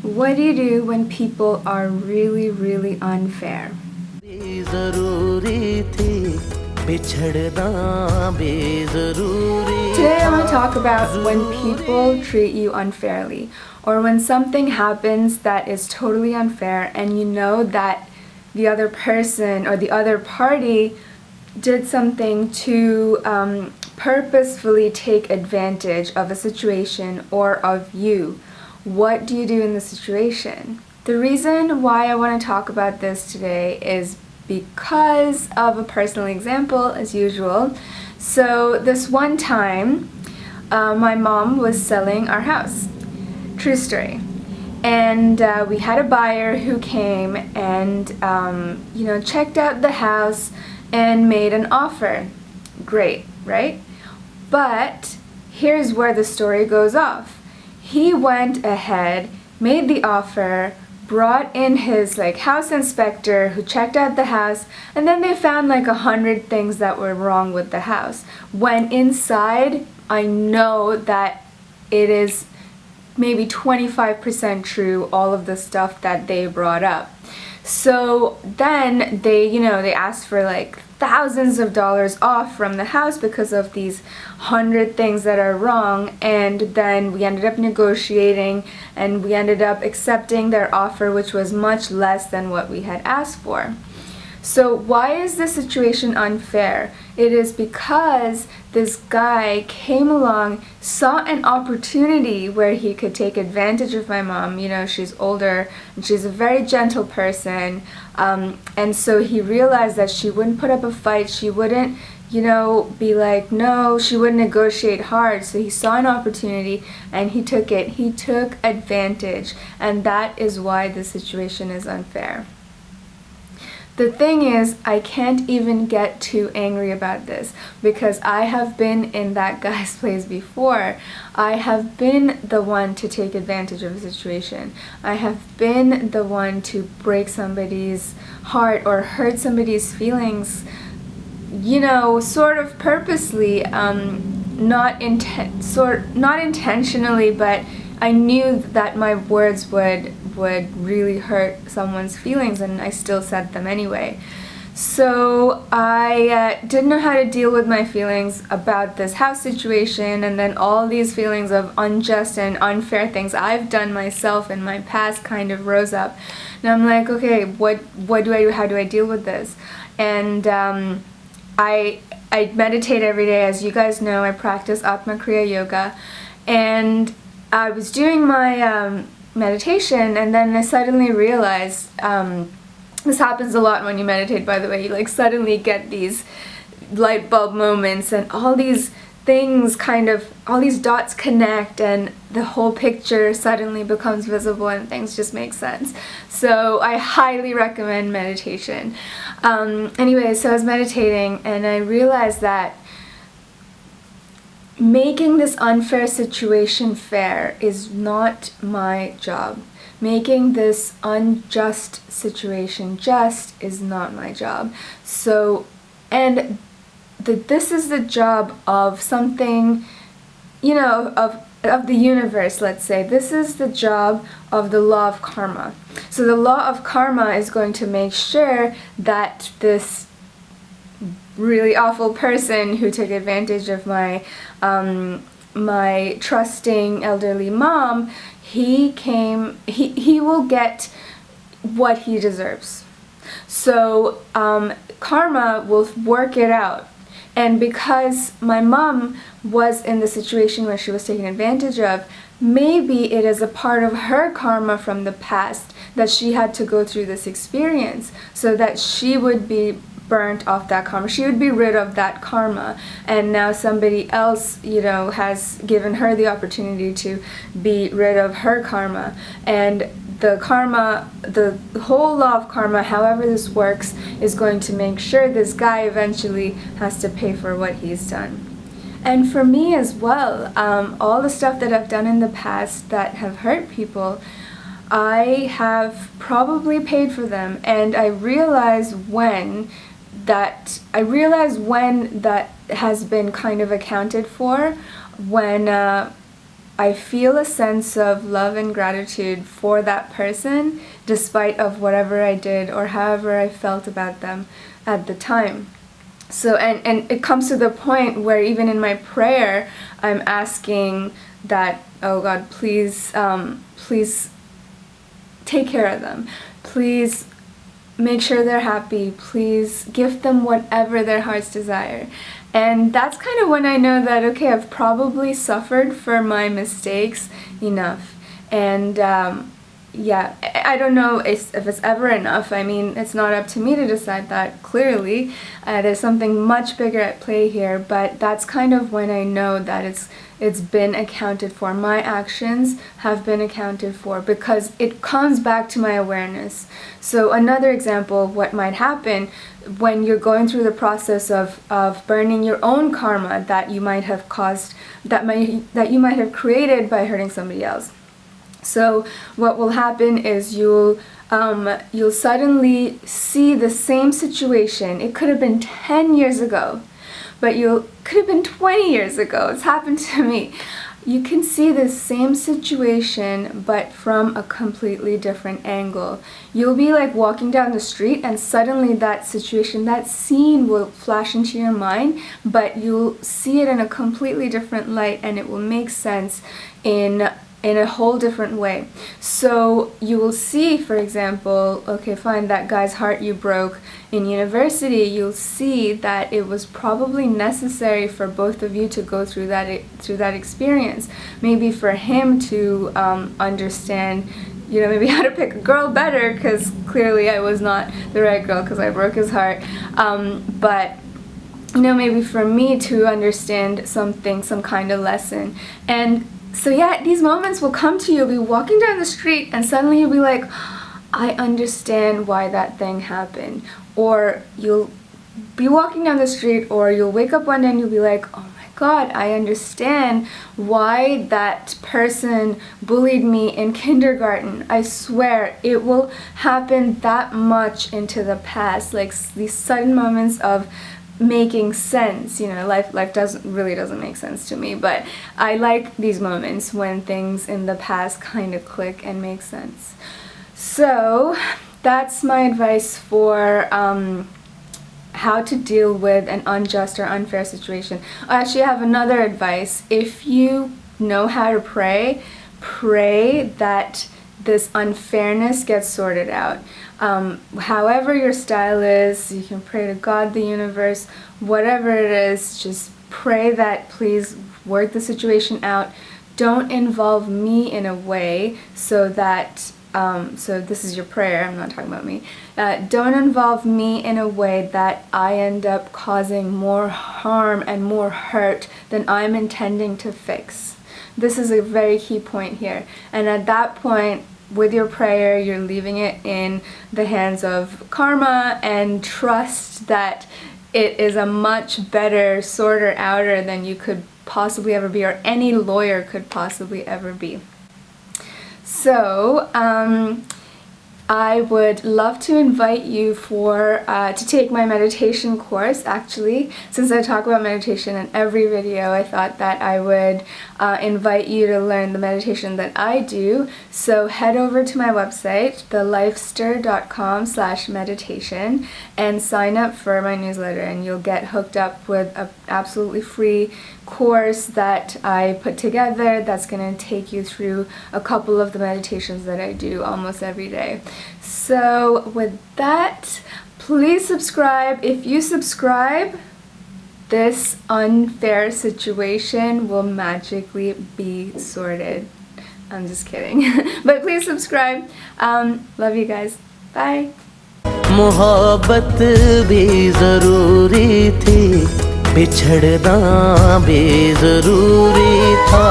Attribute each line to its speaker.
Speaker 1: What do you do when people are really, really unfair? Today I want to talk about when people treat you unfairly, or when something happens that is totally unfair and you know that the other person or the other party did something to purposefully take advantage of a situation or of you. What do you do in the situation? The reason why I want to talk about this today is because of a personal example, as usual. So this one time, my mom was selling our house. True story. And we had a buyer who came and checked out the house and made an offer. Great, right? But here's where the story goes off. He went ahead, made the offer, brought in his house inspector who checked out the house, and then they found 100 things that were wrong with the house. When inside, I know that it is maybe 25% true, all of the stuff that they brought up. So then they asked for thousands of dollars off from the house because of these 100 things that are wrong, and then we ended up negotiating and we ended up accepting their offer, which was much less than what we had asked for. So why is this situation unfair? It is because this guy came along, saw an opportunity where he could take advantage of my mom. She's older and she's a very gentle person. And so he realized that she wouldn't put up a fight. She wouldn't, be like, no, she wouldn't negotiate hard. So he saw an opportunity and he took it. He took advantage. And that is why the situation is unfair. The thing is, I can't even get too angry about this because I have been in that guy's place before. I have been the one to take advantage of a situation. I have been the one to break somebody's heart or hurt somebody's feelings, sort of purposely, not intentionally, but I knew that my words would really hurt someone's feelings, and I still said them anyway. So I didn't know how to deal with my feelings about this house situation, and then all these feelings of unjust and unfair things I've done myself in my past kind of rose up. And I'm like, okay, what do I do? How do I deal with this? And I meditate every day. As you guys know, I practice Atma Kriya Yoga, and I was doing my meditation, and then I suddenly realized, this happens a lot when you meditate, by the way, you suddenly get these light bulb moments and all these things all these dots connect and the whole picture suddenly becomes visible and things just make sense. So I highly recommend meditation. Anyway, so I was meditating and I realized that making this unfair situation fair is not my job. Making this unjust situation just is not my job. So, and this is the job of something, of the universe, let's say. This is the job of the law of karma. So the law of karma is going to make sure that this really awful person who took advantage of my trusting elderly mom, he will get what he deserves. So karma will work it out. And because my mom was in the situation where she was taken advantage of, maybe it is a part of her karma from the past that she had to go through this experience so that she would be burnt off that karma. She would be rid of that karma, and now somebody else, has given her the opportunity to be rid of her karma. And the karma, the whole law of karma, however this works, is going to make sure this guy eventually has to pay for what he's done. And for me as well, all the stuff that I've done in the past that have hurt people, I have probably paid for them, and I realize when that has been kind of accounted for when I feel a sense of love and gratitude for that person despite of whatever I did or however I felt about them at the time. So, and it comes to the point where even in my prayer, I'm asking that, oh God, please, please take care of them. Please make sure they're happy. Please give them whatever their hearts desire. And that's kind of when I know that, okay, I've probably suffered for my mistakes enough. And yeah, I don't know if it's ever enough. I mean, it's not up to me to decide that, clearly. There's something much bigger at play here, but that's kind of when I know that it's been accounted for. My actions have been accounted for because it comes back to my awareness. So another example of what might happen when you're going through the process of burning your own karma that you might have caused, that you might have created by hurting somebody else. So what will happen is you'll suddenly see the same situation. It could have been 10 years ago, but could have been 20 years ago. It's happened to me. You can see the same situation, but from a completely different angle. You'll be like walking down the street and suddenly that situation, that scene will flash into your mind, but you'll see it in a completely different light and it will make sense in a whole different way. So you will see, for example, okay, fine, that guy's heart you broke in university, you'll see that it was probably necessary for both of you to go through that experience. Maybe for him to understand, you know, maybe how to pick a girl better, because clearly I was not the right girl because I broke his heart. But you know, maybe for me to understand something, some kind of lesson. And so yeah, these moments will come to you. You'll be walking down the street and suddenly you'll be like, I understand why that thing happened. Or you'll be walking down the street, or you'll wake up one day and you'll be like, oh my God, I understand why that person bullied me in kindergarten. I swear it will happen that much into the past, like these sudden moments of making sense. You know, life doesn't make sense to me, but I like these moments when things in the past kind of click and make sense. So that's my advice for how to deal with an unjust or unfair situation. I actually have another advice. If you know how to pray, pray that this unfairness gets sorted out. However your style is, you can pray to God, the universe, whatever it is, just pray that please work the situation out. Don't involve me in a way so that, so this is your prayer, I'm not talking about me. Don't involve me in a way that I end up causing more harm and more hurt than I'm intending to fix. This is a very key point here. And at that point, with your prayer, you're leaving it in the hands of karma, and trust that it is a much better sorter-outer than you could possibly ever be, or any lawyer could possibly ever be. So, I would love to invite you to take my meditation course. Actually, since I talk about meditation in every video, I thought that I would invite you to learn the meditation that I do. So head over to my website, thelifestir.com/meditation, and sign up for my newsletter, and you'll get hooked up with an absolutely free course that I put together that's going to take you through a couple of the meditations that I do almost every day. So with that, please subscribe. If you subscribe, this unfair situation will magically be sorted. I'm just kidding. But please subscribe. Love you guys. Bye.
Speaker 2: मोहब्बत भी ज़रूरी थी, बिछड़ना भी ज़रूरी था।